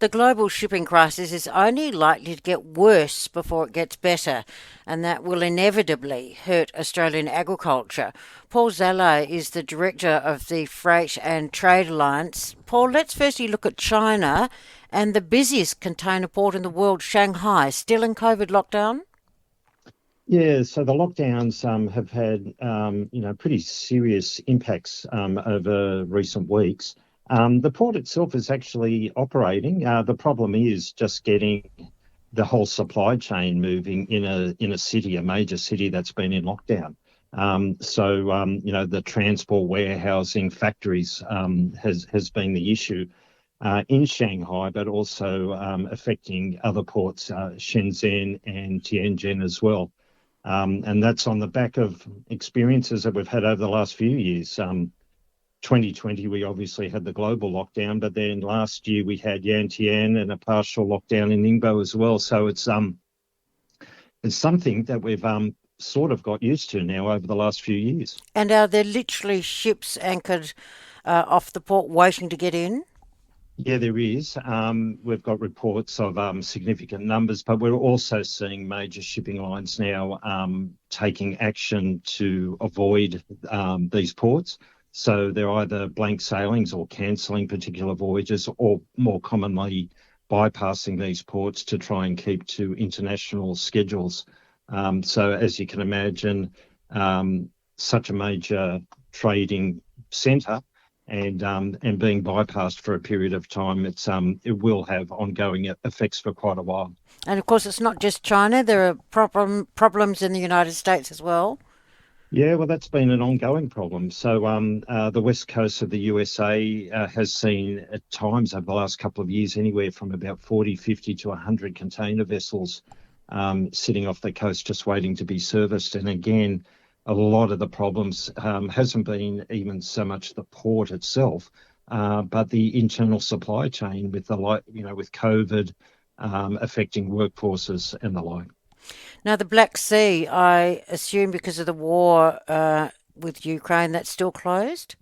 The global shipping crisis is only likely to get worse before it gets better, and that will inevitably hurt Australian agriculture. Paul Zalai is the director of the Freight and Trade Alliance. Paul, let's firstly look at China and the busiest container port in the world, Shanghai, still in COVID lockdown. Yeah, so the lockdowns have had pretty serious impacts over recent weeks. The port itself is actually operating. The problem is just getting the whole supply chain moving in a city, a major city that's been in lockdown. The transport, warehousing, factories has been the issue in Shanghai, but also affecting other ports, Shenzhen and Tianjin as well. And that's on the back of experiences that we've had over the last few years. 2020, we obviously had the global lockdown, but then last year we had Yantian and a partial lockdown in Ningbo as well. So it's something that we've sort of got used to now over the last few years. And are there literally ships anchored off the port waiting to get in? Yeah, there is. We've got reports of significant numbers, but we're also seeing major shipping lines now taking action to avoid these ports. So they're either blank sailings or cancelling particular voyages, or more commonly bypassing these ports to try and keep to international schedules. So as you can imagine, such a major trading centre and being bypassed for a period of time, it will have ongoing effects for quite a while. And of course, it's not just China. There are problems in the United States as well. Yeah, well, that's been an ongoing problem. So the west coast of the USA has seen at times over the last couple of years anywhere from about 40, 50 to 100 container vessels sitting off the coast just waiting to be serviced. And again, a lot of the problems hasn't been even so much the port itself, but the internal supply chain with with COVID affecting workforces and the like. Now, the Black Sea, I assume because of the war with Ukraine, that's still closed?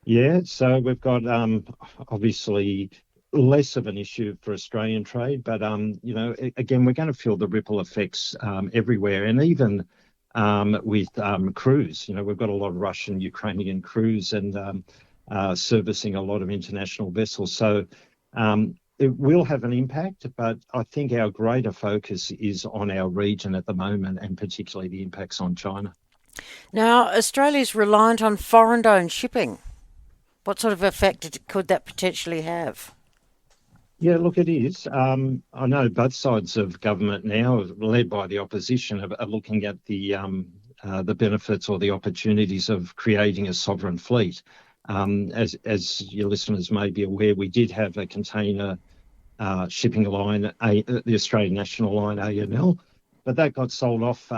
Yeah, so we've got obviously less of an issue for Australian trade, but again, we're going to feel the ripple effects everywhere, and even with crews. We've got a lot of Russian, Ukrainian crews and servicing a lot of international vessels. So it will have an impact, but I think our greater focus is on our region at the moment, and particularly the impacts on China. Now, Australia's reliant on foreign-owned shipping. What sort of effect could that potentially have? Yeah, look, it is. I know both sides of government now, led by the opposition, are looking at the benefits or the opportunities of creating a sovereign fleet. As your listeners may be aware, we did have a container shipping line, the Australian National Line (ANL), but that got sold off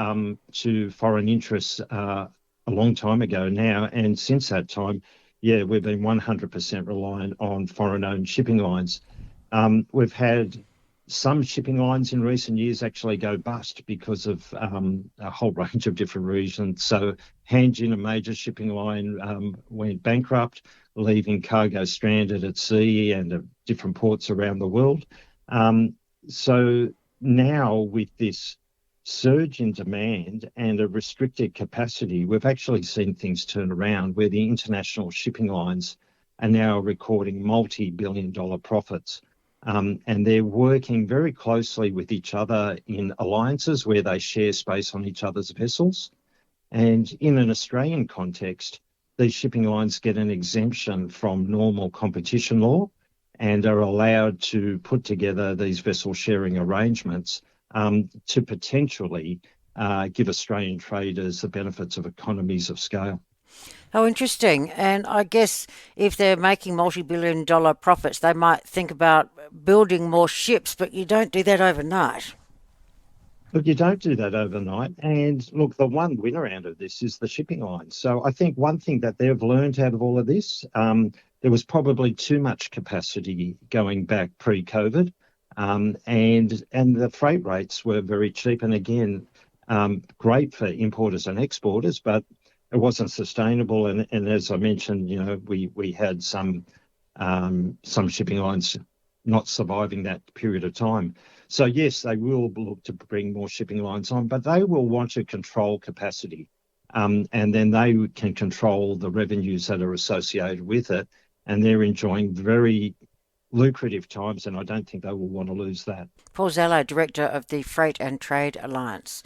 to foreign interests a long time ago now. And since that time, yeah, we've been 100% reliant on foreign-owned shipping lines. We've had some shipping lines in recent years actually go bust because of a whole range of different reasons. So Hanjin, a major shipping line, went bankrupt, leaving cargo stranded at sea and at different ports around the world. So now with this surge in demand and a restricted capacity, we've actually seen things turn around where the international shipping lines are now recording multi-billion-dollar profits. And they're working very closely with each other in alliances where they share space on each other's vessels. And in an Australian context, these shipping lines get an exemption from normal competition law and are allowed to put together these vessel sharing arrangements to potentially give Australian traders the benefits of economies of scale. How interesting. And I guess if they're making multi-billion dollar profits, they might think about building more ships, but you don't do that overnight. Look, you don't do that overnight. And look, the one winner out of this is the shipping line. So I think one thing that they've learned out of all of this, there was probably too much capacity going back pre-COVID, and the freight rates were very cheap. And again, great for importers and exporters, but it wasn't sustainable. And as I mentioned, we had some shipping lines not surviving that period of time. So yes, they will look to bring more shipping lines on, but they will want to control capacity. And then they can control the revenues that are associated with it. And they're enjoying very lucrative times, and I don't think they will want to lose that. Paul Zalai, Director of the Freight and Trade Alliance.